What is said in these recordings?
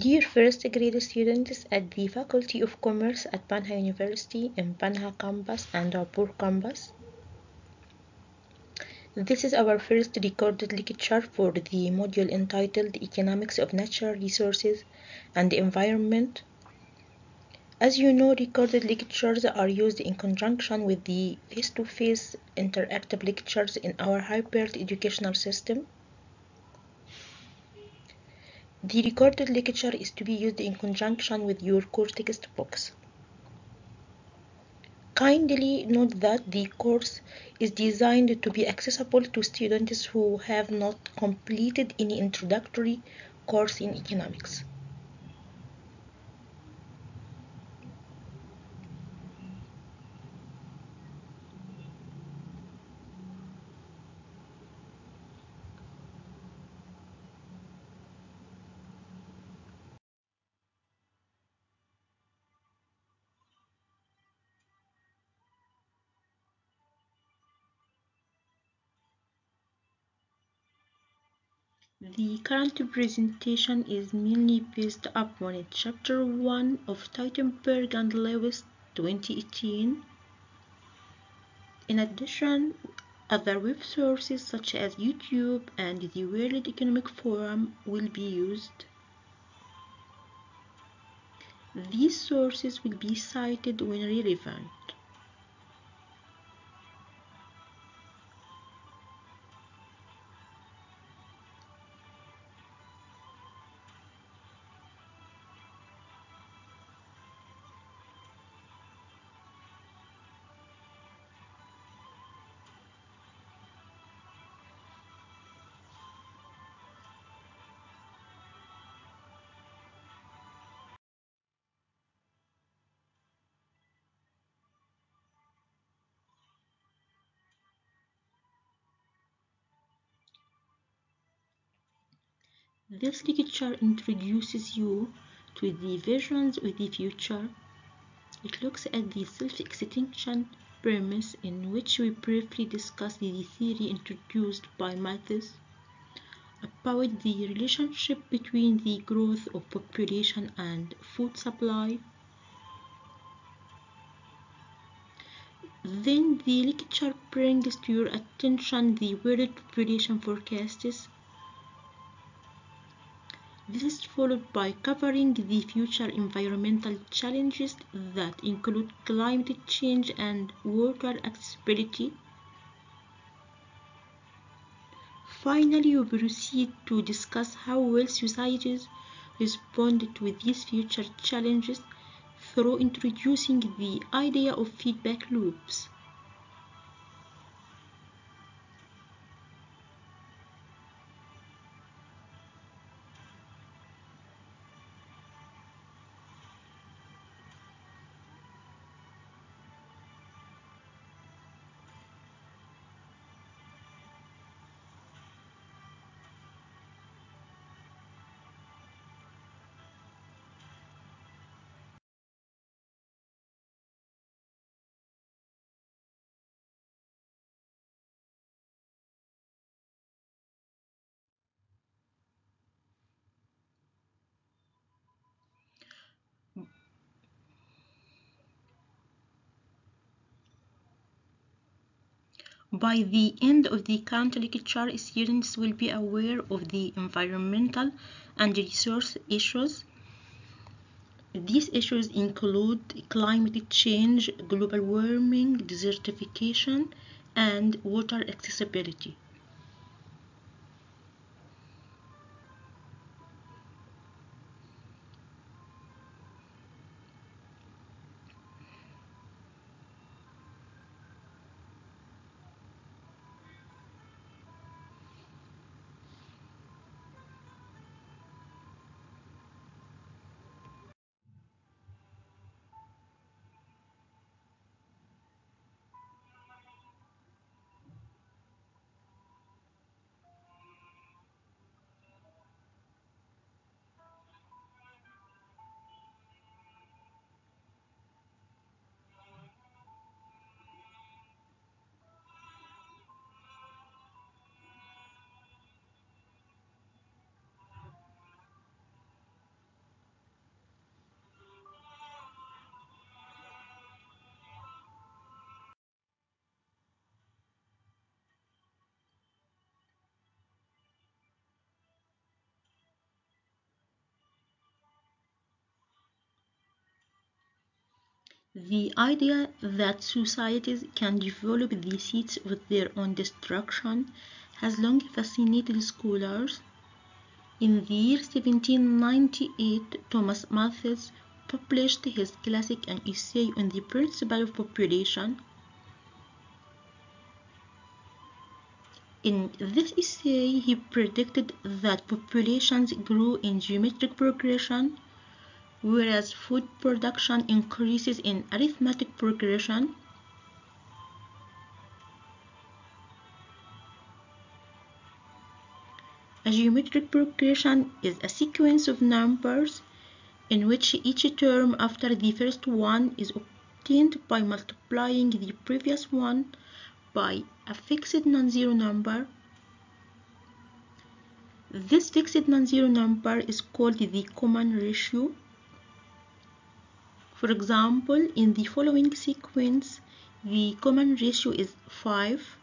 Dear first grade students at the Faculty of Commerce at Panha University in Panha campus and Raipur campus, this is our first recorded lecture for the module entitled Economics of Natural Resources and the Environment. As you know, recorded lectures are used in conjunction with the face-to-face interactive lectures in our hybrid educational system. The recorded lecture is to be used in conjunction with your core textbooks. Kindly note that the course is designed to be accessible to students who have not completed any introductory course in economics. The current presentation is mainly based upon Chapter 1 of Teutenberg and Lewis 2018. In addition, other web sources such as YouTube and the World Economic Forum will be used. These sources will be cited when relevant. This lecture introduces you to the visions of the future. It looks at the self-extinction premise, in which we briefly discuss the theory introduced by Malthus about the relationship between the growth of population and food supply. Then the lecture brings to your attention the world population forecasts. This is followed by covering the future environmental challenges that include climate change and water accessibility. Finally, we proceed to discuss how will societies respond to these future challenges through introducing the idea of feedback loops. By the end of the current lecture, students will be aware of the environmental and resource issues. These issues include climate change, global warming, desertification, and water accessibility. The idea that societies can develop the seeds of their own destruction has long fascinated scholars. In the year 1798, Thomas Malthus published his classic An Essay on the Principle of Population. In this essay, he predicted that populations grew in geometric progression, whereas food production increases in arithmetic progression. A geometric progression is a sequence of numbers in which each term after the first one is obtained by multiplying the previous one by a fixed non-zero number. This fixed non-zero number is called the common ratio. For example, in the following sequence, the common ratio is 5.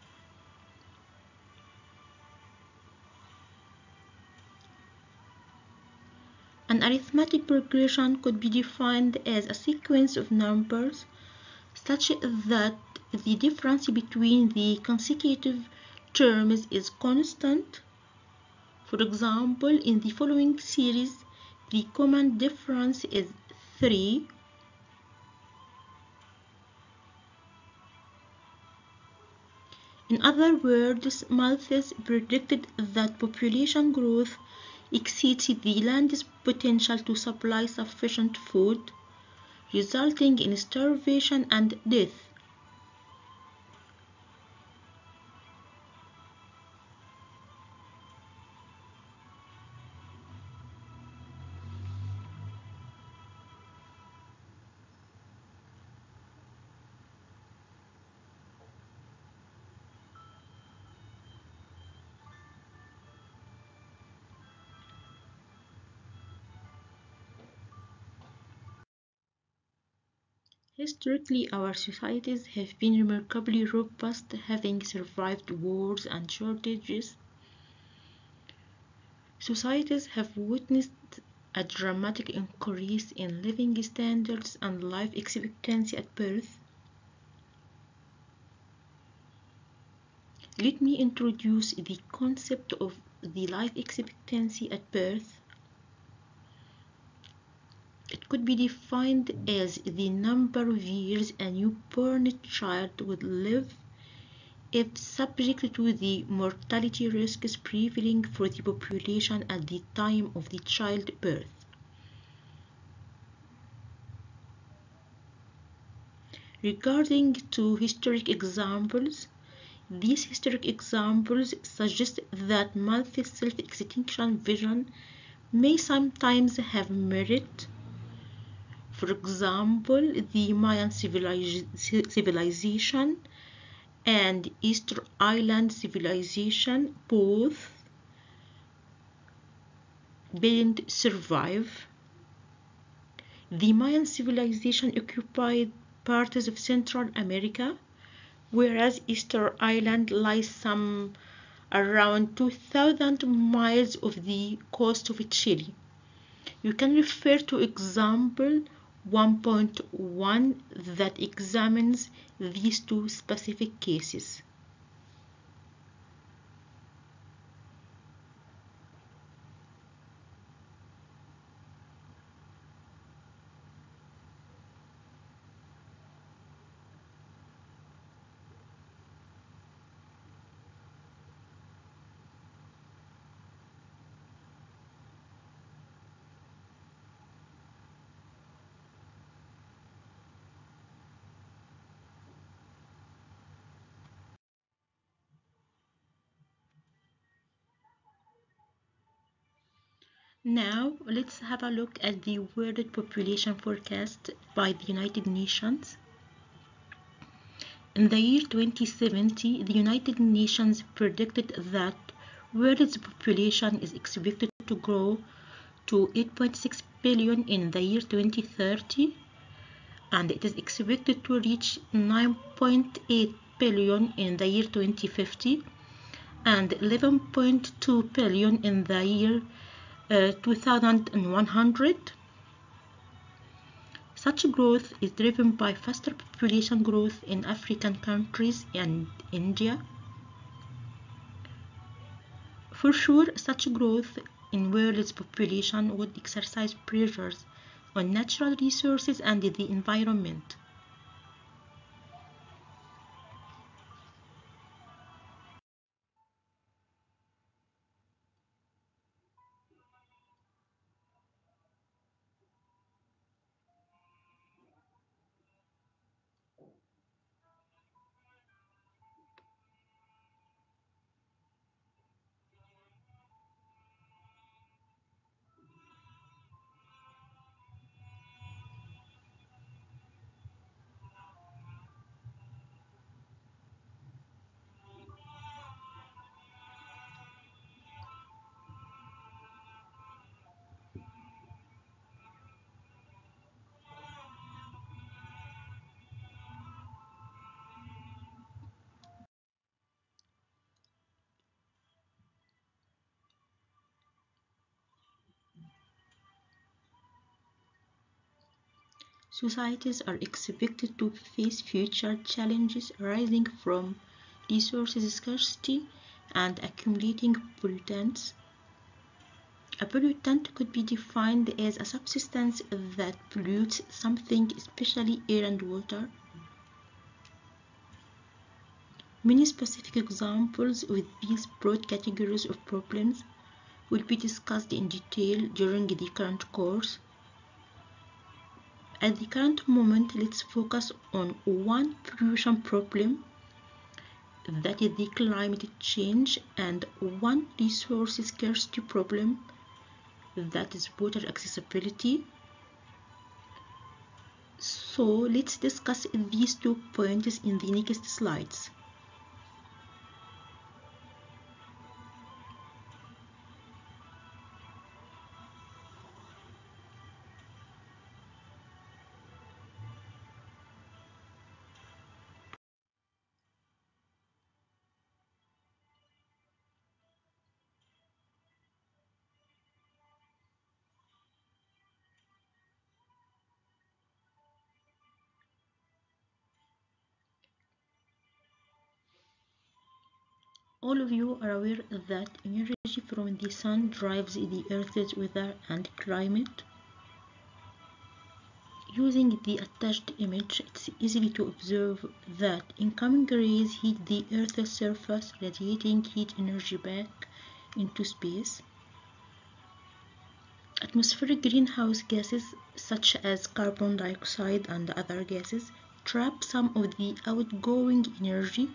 An arithmetic progression could be defined as a sequence of numbers such that the difference between the consecutive terms is constant. For example, in the following series, the common difference is 3. In other words, Malthus predicted that population growth exceeds the land's potential to supply sufficient food, resulting in starvation and death. Historically, our societies have been remarkably robust, having survived wars and shortages. Societies have witnessed a dramatic increase in living standards and life expectancy at birth. Let me introduce the concept of the life expectancy at birth. It could be defined as the number of years a newborn child would live if subject to the mortality risks prevailing for the population at the time of the childbirth. Regarding to historic examples, these historic examples suggest that Malthus' self-extinction vision may sometimes have merit. For example, the Mayan civilization and Easter Island civilization both didn't survive. The Mayan civilization occupied parts of Central America, whereas Easter Island lies some around 2,000 miles off the coast of Chile. You can refer to example 1.1 that examines these two specific cases. Now, let's have a look at the world population forecast by the United Nations. In the year 2070, the United Nations predicted that world's population is expected to grow to 8.6 billion in the year 2030, and it is expected to reach 9.8 billion in the year 2050 and 11.2 billion in the year 2100. Such growth is driven by faster population growth in African countries and India. For sure, such growth in world's population would exercise pressures on natural resources and the environment. Societies are expected to face future challenges arising from resources scarcity and accumulating pollutants. A pollutant could be defined as a substance that pollutes something, especially air and water. Many specific examples with these broad categories of problems will be discussed in detail during the current course. At the current moment, let's focus on one pollution problem, that is the climate change, and one resource scarcity problem, that is water accessibility. So let's discuss these 2 points in the next slides. All of you are aware that energy from the sun drives the Earth's weather and climate. Using the attached image, it's easy to observe that incoming rays heat the Earth's surface, radiating heat energy back into space. Atmospheric greenhouse gases, such as carbon dioxide and other gases, trap some of the outgoing energy.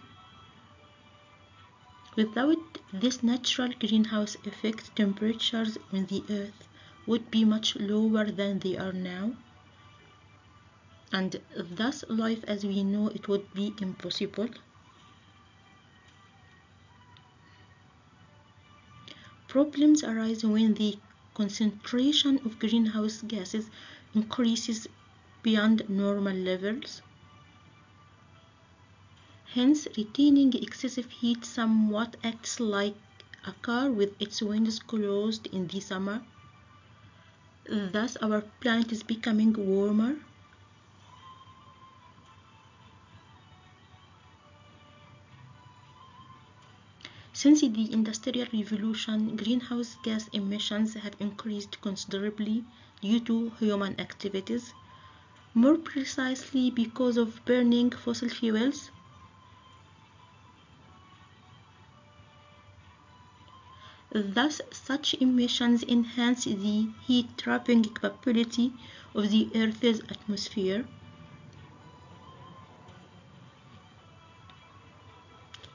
Without this natural greenhouse effect, temperatures on the Earth would be much lower than they are now, and thus life as we know it would be impossible. Problems arise when the concentration of greenhouse gases increases beyond normal levels. Hence, retaining excessive heat somewhat acts like a car with its windows closed in the summer. Thus, our planet is becoming warmer. Since the Industrial Revolution, greenhouse gas emissions have increased considerably due to human activities, more precisely because of burning fossil fuels. Thus, such emissions enhance the heat-trapping capability of the Earth's atmosphere.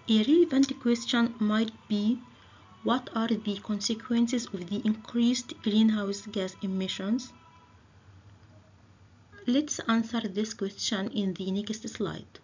A relevant question might be, what are the consequences of the increased greenhouse gas emissions? Let's answer this question in the next slide.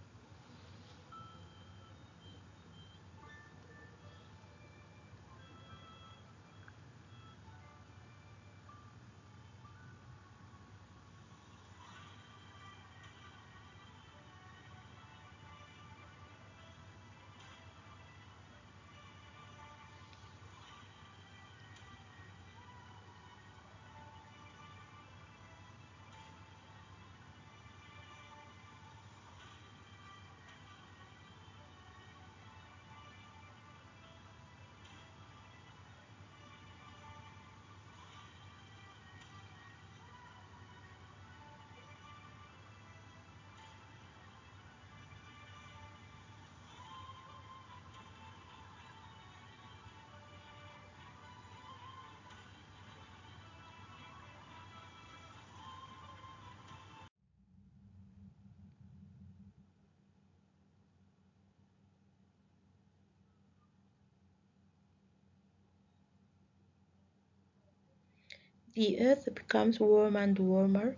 the Earth becomes warmer and warmer.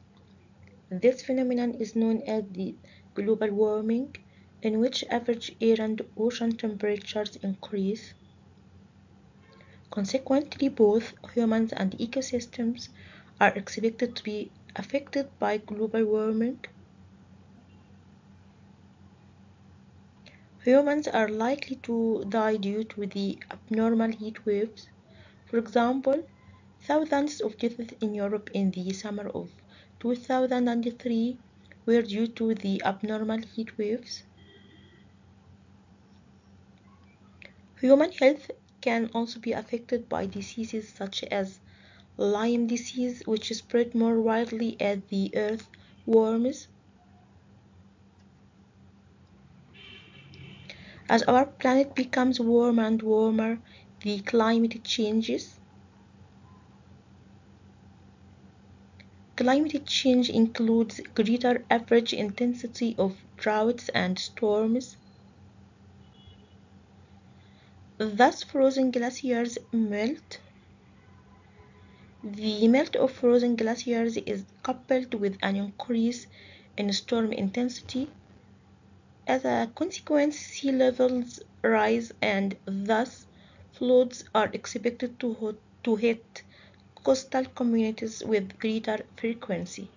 This phenomenon is known as the global warming, in which average air and ocean temperatures increase. Consequently, both humans and ecosystems are expected to be affected by global warming. Humans are likely to die due to the abnormal heat waves. For example, thousands of deaths in Europe in the summer of 2003 were due to the abnormal heat waves. Human health can also be affected by diseases such as Lyme disease, which spread more widely as the Earth warms. As our planet becomes warmer and warmer, the climate changes. Climate change includes greater average intensity of droughts and storms. Thus, frozen glaciers melt. The melt of frozen glaciers is coupled with an increase in storm intensity. As a consequence, sea levels rise and thus floods are expected to hit coastal communities with greater frequency.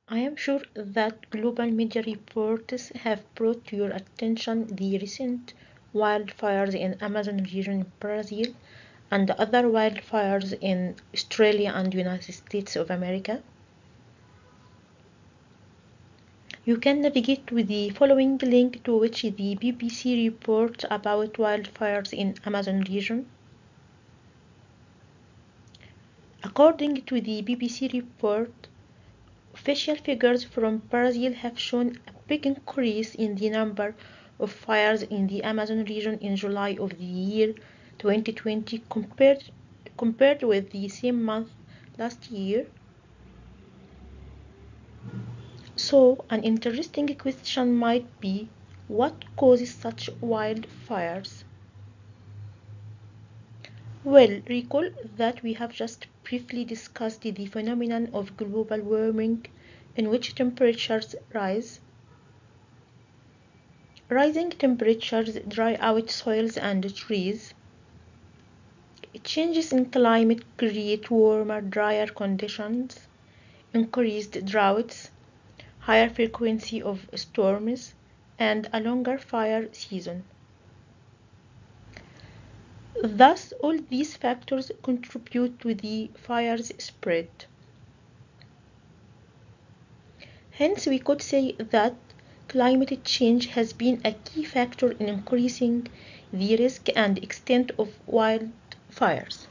I am sure that global media reports have brought to your attention the recent wildfires in Amazon region in Brazil and other wildfires in Australia and United States of America. You can navigate to the following link to which the BBC report about wildfires in Amazon region. According to the BBC report, official figures from Brazil have shown a big increase in the number of fires in the Amazon region in July of the year 2020 compared with the same month last year. So, an interesting question might be, what causes such wildfires? Well, recall that we have just briefly discussed the phenomenon of global warming in which temperatures rise. Rising temperatures dry out soils and trees. Changes in climate create warmer, drier conditions, increased droughts, higher frequency of storms, and a longer fire season. Thus, all these factors contribute to the fire's spread. Hence, we could say that climate change has been a key factor in increasing the risk and extent of wildfires.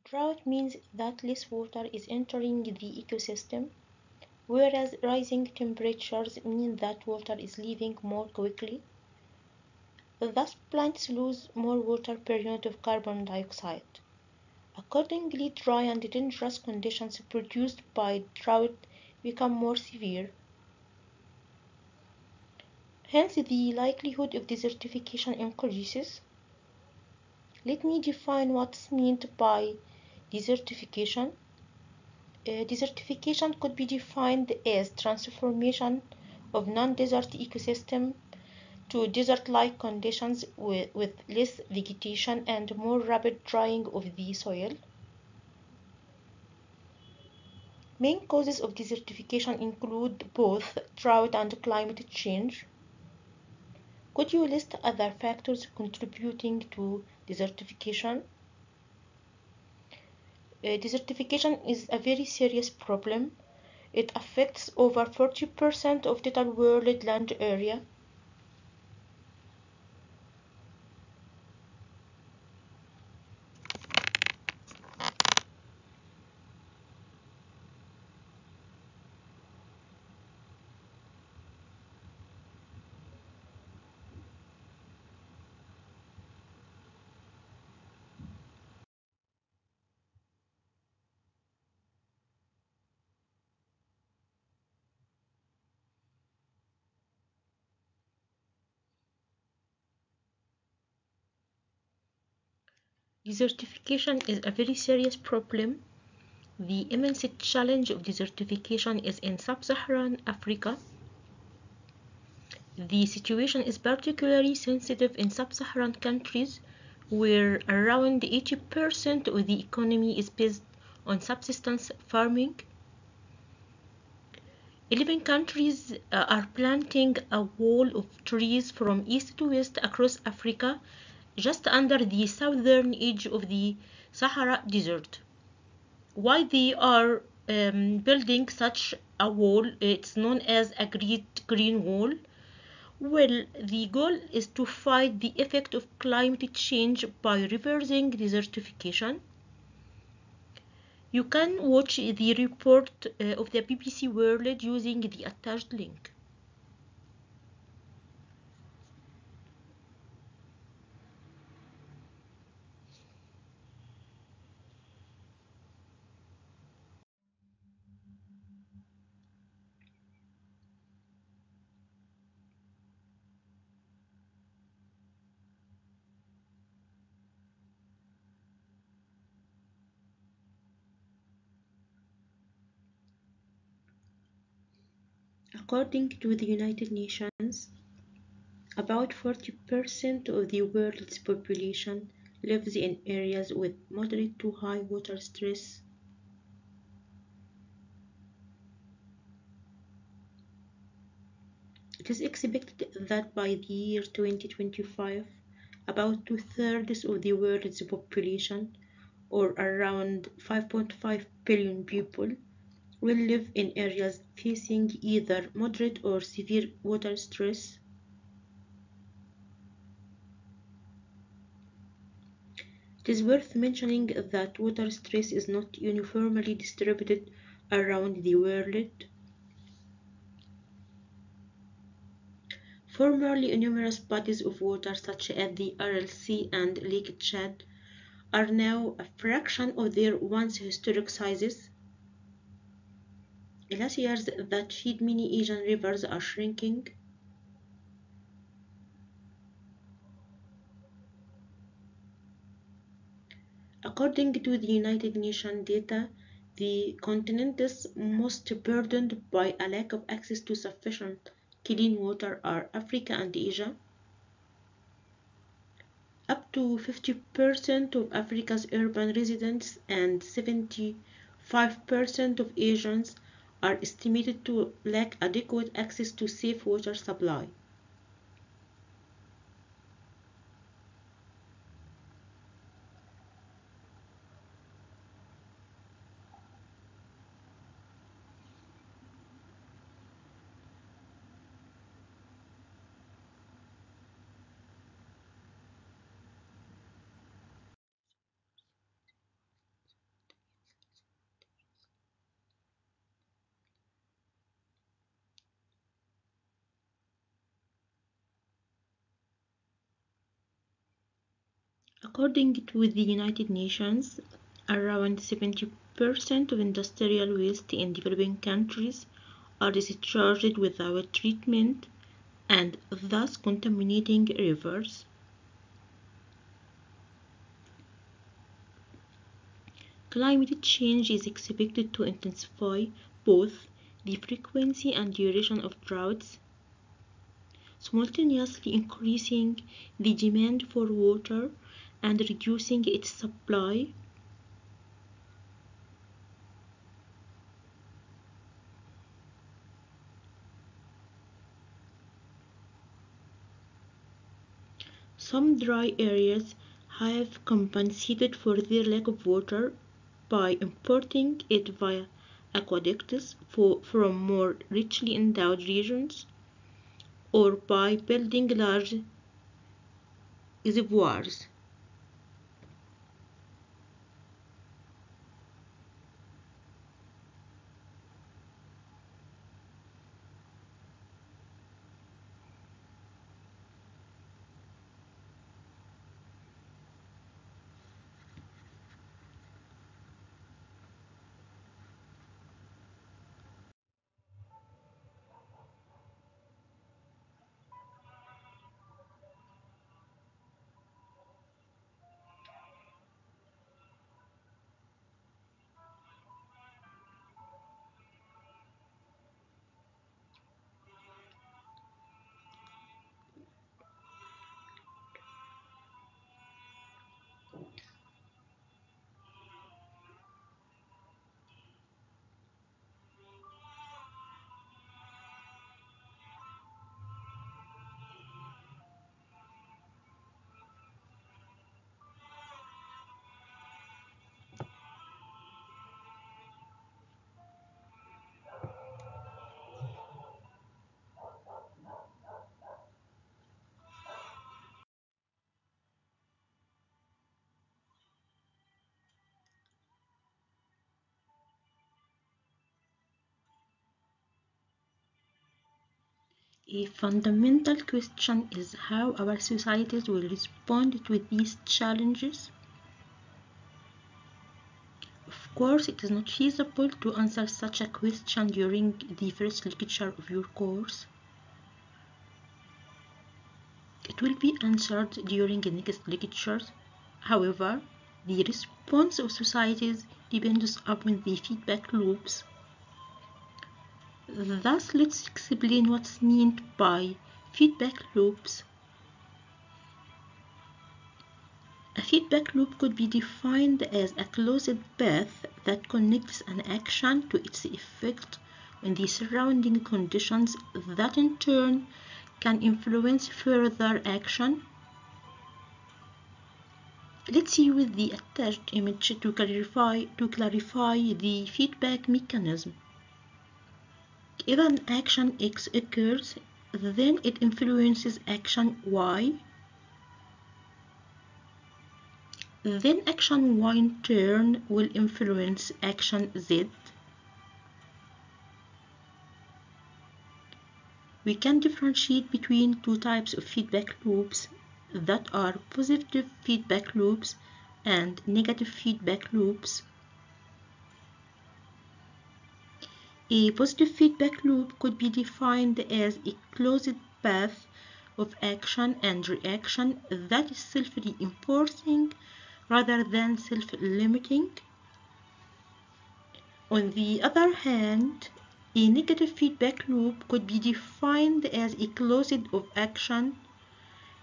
Drought means that less water is entering the ecosystem, whereas rising temperatures mean that water is leaving more quickly. Thus, plants lose more water per unit of carbon dioxide. Accordingly, dry and dangerous conditions produced by drought become more severe. Hence, the likelihood of desertification increases. Let me define what's meant by desertification. Desertification could be defined as transformation of non-desert ecosystem to desert-like conditions with less vegetation and more rapid drying of the soil. Main causes of desertification include both drought and climate change. Could you list other factors contributing to desertification? Desertification is a very serious problem. It affects over 40% of total world land area. Desertification is a very serious problem. The immense challenge of desertification is in sub-Saharan Africa. The situation is particularly sensitive in sub-Saharan countries where around 80% of the economy is based on subsistence farming. 11 countries are planting a wall of trees from east to west across Africa, just under the southern edge of the Sahara Desert. Why they are building such a wall? It's known as a Great Green Wall. Well, the goal is to fight the effect of climate change by reversing desertification. You can watch the report of the BBC World using the attached link. According to the United Nations, about 40% of the world's population lives in areas with moderate to high water stress. It is expected that by the year 2025, about two-thirds of the world's population, or around 5.5 billion people, will live in areas facing either moderate or severe water stress. It is worth mentioning that water stress is not uniformly distributed around the world. Formerly numerous bodies of water such as the Aral Sea and Lake Chad are now a fraction of their once historic sizes. Glaciers that feed many Asian rivers are shrinking. According to the United Nations data, the continents most burdened by a lack of access to sufficient clean water are Africa and Asia. Up to 50% of Africa's urban residents and 75% of Asians are estimated to lack adequate access to safe water supply. According to the United Nations, around 70% of industrial waste in developing countries are discharged without treatment and thus contaminating rivers. Climate change is expected to intensify both the frequency and duration of droughts. simultaneously increasing the demand for water and reducing its supply. Some dry areas have compensated for their lack of water by importing it via aqueducts from more richly endowed regions, or by building large reservoirs. A fundamental question is how our societies will respond to these challenges. Of course, it is not feasible to answer such a question during the first lecture of your course. It will be answered during the next lectures. However, the response of societies depends upon the feedback loops. Thus, let's explain what's meant by feedback loops. A feedback loop could be defined as a closed path that connects an action to its effect on the surrounding conditions that in turn can influence further action. Let's use the attached image to clarify the feedback mechanism. If an action X occurs, then it influences action Y. Then action Y in turn will influence action Z. We can differentiate between two types of feedback loops that are positive feedback loops and negative feedback loops. A positive feedback loop could be defined as a closed path of action and reaction that is self-reinforcing rather than self-limiting. On the other hand, a negative feedback loop could be defined as a closed of action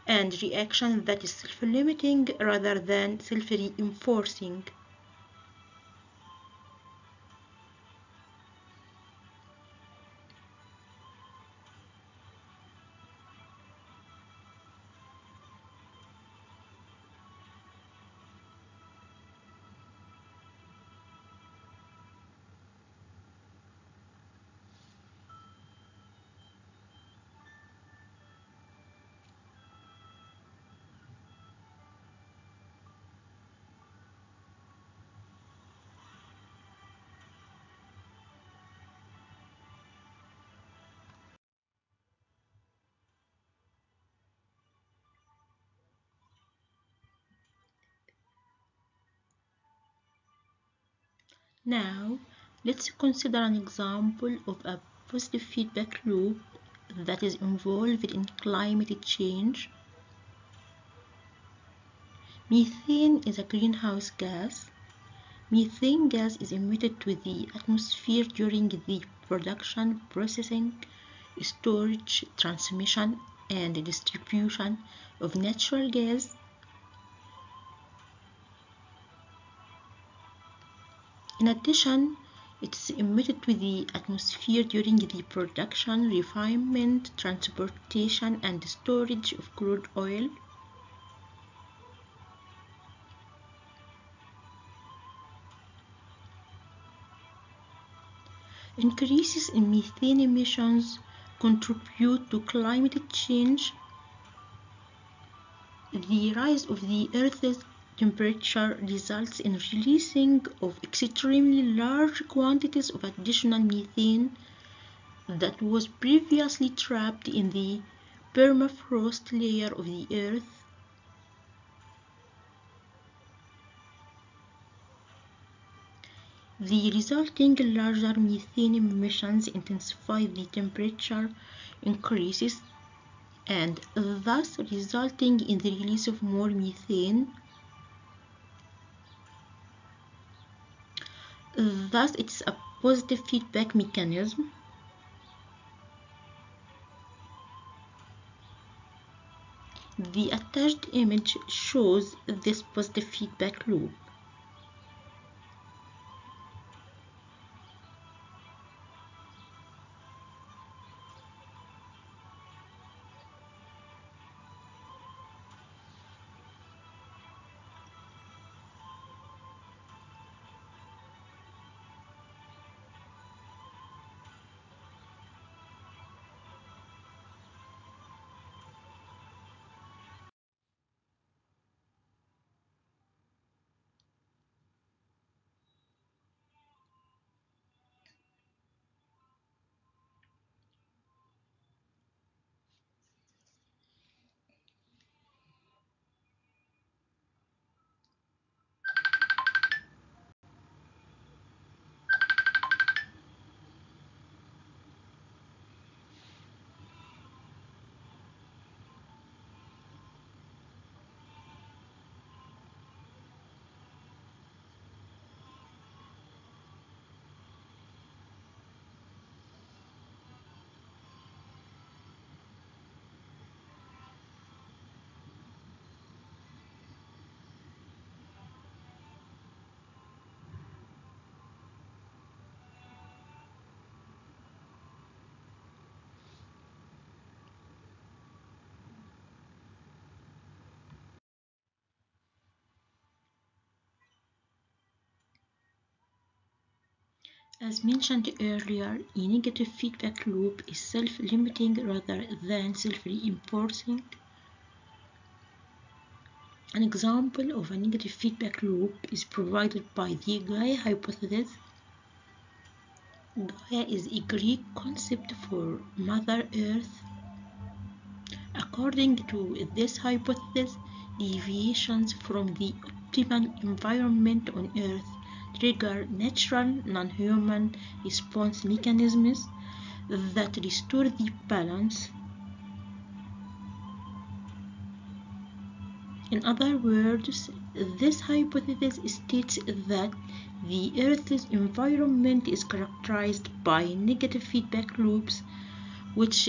and reaction that is self-limiting rather than self-reinforcing. Now, let's consider an example of a positive feedback loop that is involved in climate change. Methane is a greenhouse gas. Methane gas is emitted to the atmosphere during the production, processing, storage, transmission, and the distribution of natural gas. In addition, it is emitted to the atmosphere during the production, refinement, transportation, and storage of crude oil. Increases in methane emissions contribute to climate change. The rise of the Earth's temperature results in releasing of extremely large quantities of additional methane that was previously trapped in the permafrost layer of the Earth. The resulting larger methane emissions intensify the temperature increases and thus resulting in the release of more methane. Thus, it's a positive feedback mechanism. The attached image shows this positive feedback loop. As mentioned earlier, a negative feedback loop is self-limiting rather than self-reinforcing. An example of a negative feedback loop is provided by the Gaia hypothesis. Gaia is a Greek concept for Mother Earth. According to this hypothesis, deviations from the optimal environment on Earth trigger natural non-human response mechanisms that restore the balance. In other words, this hypothesis states that the Earth's environment is characterized by negative feedback loops, which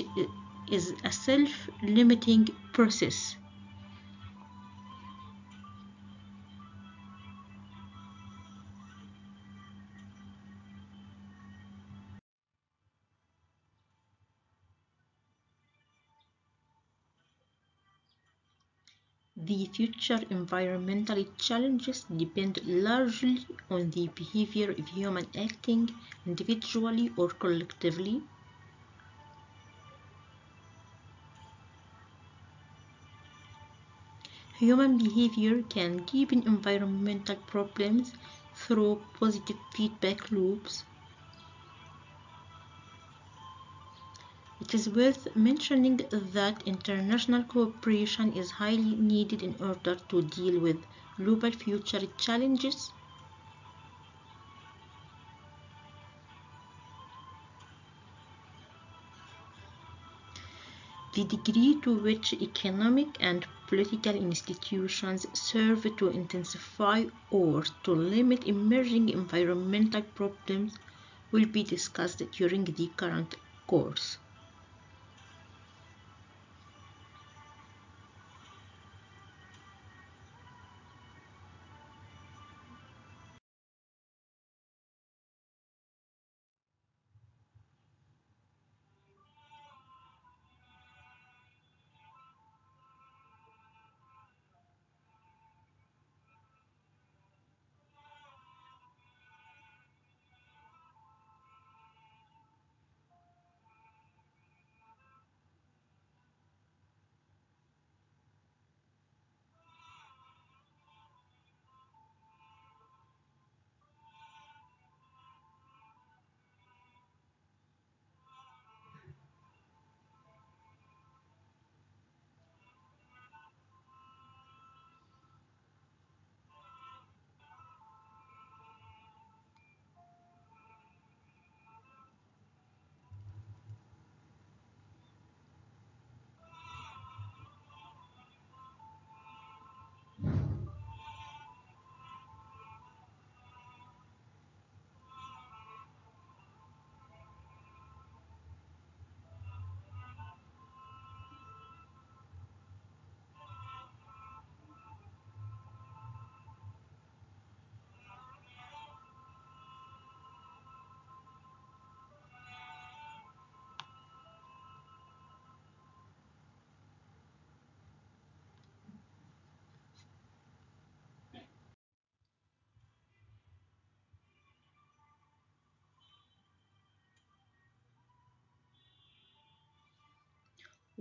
is a self-limiting process. The future environmental challenges depend largely on the behavior of humans acting individually or collectively. Human behavior can deepen environmental problems through positive feedback loops. It is worth mentioning that international cooperation is highly needed in order to deal with global future challenges. The degree to which economic and political institutions serve to intensify or to limit emerging environmental problems will be discussed during the current course.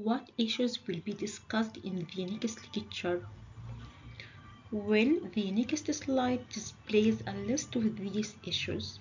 What issues will be discussed in the next lecture? Well, the next slide displays a list of these issues.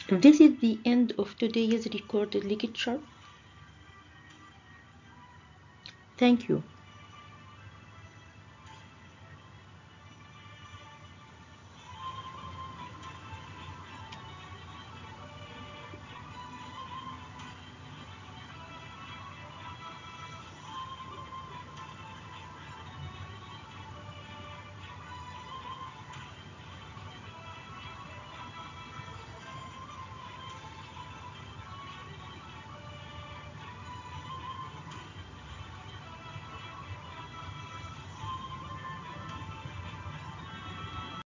This is the end of today's recorded lecture. Thank you.